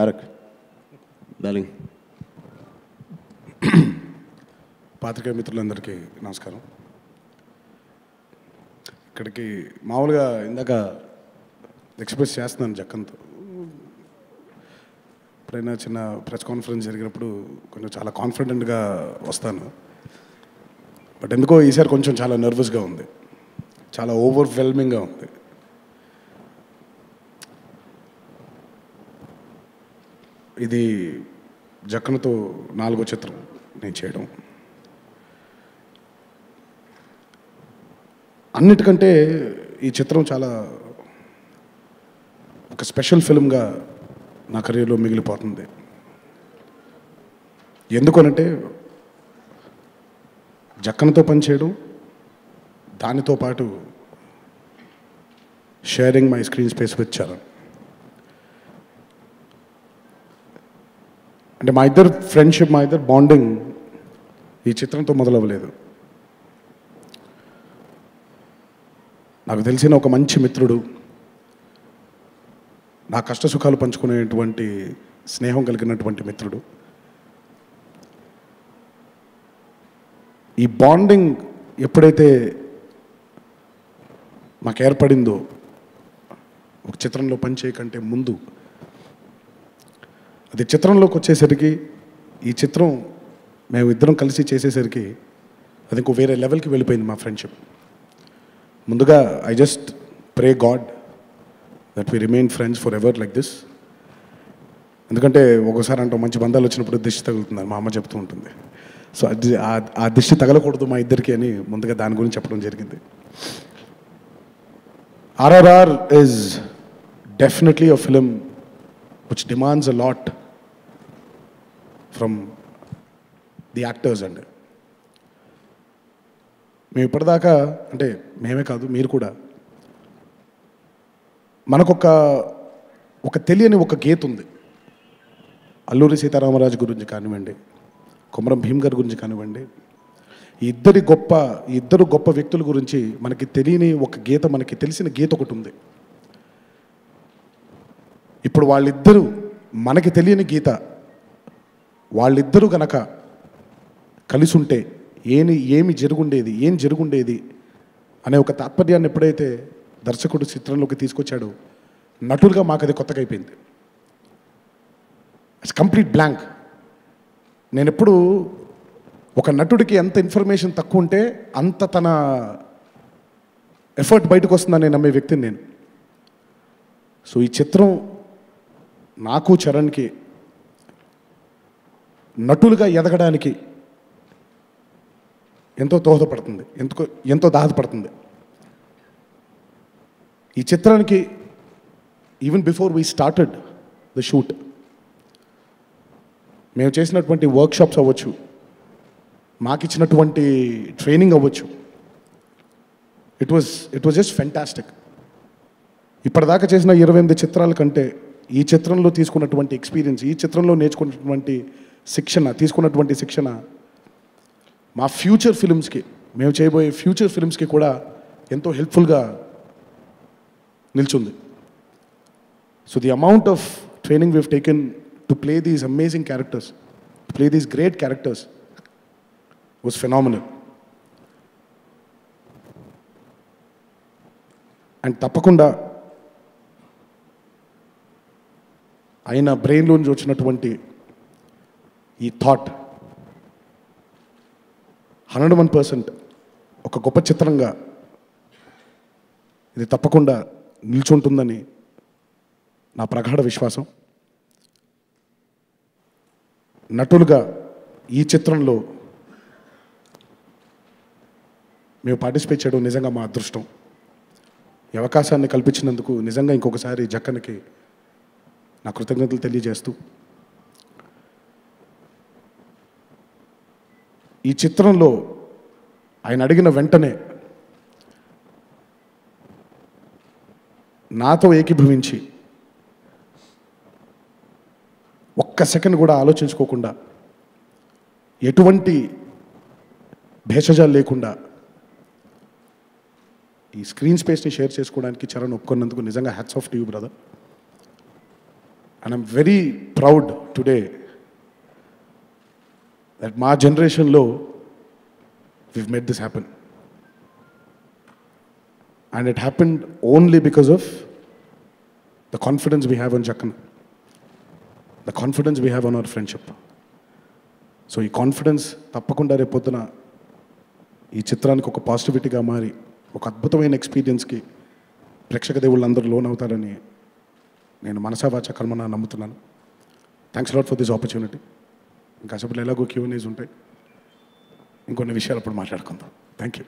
Tarak darling. పాత్రికేయ మిత్రులందరికీ నమస్కారం. ఇక్కడికి మామూలుగా ఇందాక ఎక్స్ప్రెస్ చేస్తున్నాను జక్కన్తో. ఎప్పుడైనా చిన్న ప్రెస్ కాన్ఫరెన్స్ జరిగినప్పుడు కొంచెం చాలా కాన్ఫిడెంట్గా వస్తాను. బట్ ఎందుకో ఈసారి కొంచెం చాలా నర్వస్గా ఉంది, చాలా ఓవర్వెల్మింగ్గా ఉంది. ఇది జక్కన్తో 4వ చిత్రం నేను చేయడం. అన్నిటికంటే ఈ చిత్రం చాలా ఒక స్పెషల్ ఫిల్మ్గా నా కెరీర్లో మిగిలిపోతుంది. ఎందుకనంటే జక్కన్తో పనిచేయడం, దానితో పాటు sharing my screen space with Charan. అంటే మా ఇద్దరు ఫ్రెండ్షిప్, మా ఇద్దరు బాండింగ్ ఈ చిత్రంతో మొదలవ్వలేదు. నాకు తెలిసిన ఒక మంచి మిత్రుడు, నా కష్ట సుఖాలు పంచుకునేటువంటి స్నేహం కలిగినటువంటి మిత్రుడు. ఈ బాండింగ్ ఎప్పుడైతే మాకు ఏర్పడిందో ఒక చిత్రంలో పనిచేయకంటే ముందు, అది చిత్రంలోకి వచ్చేసరికి, ఈ చిత్రం మేము ఇద్దరం కలిసి చేసేసరికి అది ఇంకో వేరే లెవెల్కి వెళ్ళిపోయింది మా ఫ్రెండ్షిప్. ముందుగా I just pray God that we remain friends forever like this. ఎందుకంటే ఒకసారి అంటూ మంచి బంధాలు వచ్చినప్పుడు దిష్టి తగులుతుందని మా అమ్మ చెప్తూ ఉంటుంది. సో అది ఆ దిష్టి తగలకూడదు మా ఇద్దరికి అని ముందుగా దాని గురించి చెప్పడం జరిగింది. RRR is definitely a film which demands a lot from the actors. And మేము ఇప్పటిదాకా, అంటే మేమే కాదు మీరు కూడా, మనకొక తెలియని ఒక గీత ఉంది. అల్లూరి సీతారామరాజు గురించి కానివ్వండి, కొమరం భీమ్ గారి గురించి కానివ్వండి, ఈ ఇద్దరు గొప్ప వ్యక్తుల గురించి మనకి తెలియని ఒక గీత, మనకి తెలిసిన గీత ఒకటి ఉంది. ఇప్పుడు వాళ్ళిద్దరూ మనకి తెలియని గీత, వాళ్ళిద్దరూ గనక కలిసి ఉంటే ఏం జరుగుండేది అనే ఒక తాత్పర్యాన్ని ఎప్పుడైతే దర్శకుడు చిత్రంలోకి తీసుకొచ్చాడో, నటులుగా మాకు అది కొత్తగా అయిపోయింది. It's complete blank. నేను ఎప్పుడు ఒక నటుడికి ఎంత ఇన్ఫర్మేషన్ తక్కువ ఉంటే అంత తన ఎఫర్ట్ బయటకు వస్తుందని నేను నమ్మే వ్యక్తిని నేను. సో ఈ చిత్రం నాకు చరణ్కి నటులుగా ఎదగడానికి ఎంతో దోహదపడుతుంది, ఎంతో దోహదపడుతుంది. ఈ చిత్రానికి even before we started the shoot, మేము చేసినటువంటి వర్క్షాప్స్ అవ్వచ్చు, మాకిచ్చినటువంటి ట్రైనింగ్ అవ్వచ్చు, ఇట్ వాజ్ జస్ట్ ఫెంటాస్టిక్. ఇప్పటిదాకా చేసిన 28 చిత్రాల కంటే ఈ చిత్రంలో తీసుకున్నటువంటి ఎక్స్పీరియన్స్, ఈ చిత్రంలో తీసుకున్నటువంటి శిక్షణ మా ఫ్యూచర్ ఫిల్మ్స్కి, మేము చేయబోయే ఫ్యూచర్ ఫిల్మ్స్కి కూడా ఎంతో హెల్ప్ఫుల్గా నిల్చుంది. So the amount of training we have taken to play these amazing characters, to play these great characters was phenomenal. And తప్పకుండా ఆయన బ్రెయిన్లోంచి వచ్చినటువంటి ఈ థాట్ 101% ఒక గొప్ప చిత్రంగా ఇది తప్పకుండా నిల్చుంటుందని నా ప్రగాఢ విశ్వాసం. నటులుగా ఈ చిత్రంలో మేము పార్టిసిపేట్ చేయడం నిజంగా మా అదృష్టం. ఈ అవకాశాన్ని కల్పించినందుకు నిజంగా ఇంకొకసారి జక్కన్కి నా కృతజ్ఞతలు తెలియజేస్తూ, ఈ చిత్రంలో ఆయన అడిగిన వెంటనే నాతో ఏకీభవించి ఒక్క సెకండ్ కూడా ఆలోచించుకోకుండా, ఎటువంటి భేషజాలు లేకుండా ఈ స్క్రీన్ స్పేస్ని షేర్ చేసుకోవడానికి చరణ్ ఒప్పుకున్నందుకు నిజంగా hats off to you brother. And I'm very proud today that మా జనరేషన్లో we've made this happen. And it happened only because of the confidence we have on Jackana, the confidence we have on our friendship. So ఈ confidence తప్పకుండా రేపొద్దున ఈ చిత్రానికి ఒక పాజిటివిటీగా మారి ఒక అద్భుతమైన ఎక్స్పీరియన్స్కి ప్రేక్షక దేవుళ్ళు అందరూ లోన్ అవుతారని నేను మనసా వాచా కర్మన నమ్ముతున్నాను. Thanks lot for this opportunity. ఇంకా అసలు ఎలాగో Q&As ఉంటాయి, ఇంకొన్ని విషయాలు అప్పుడు మాట్లాడుకుందాం. Thank you.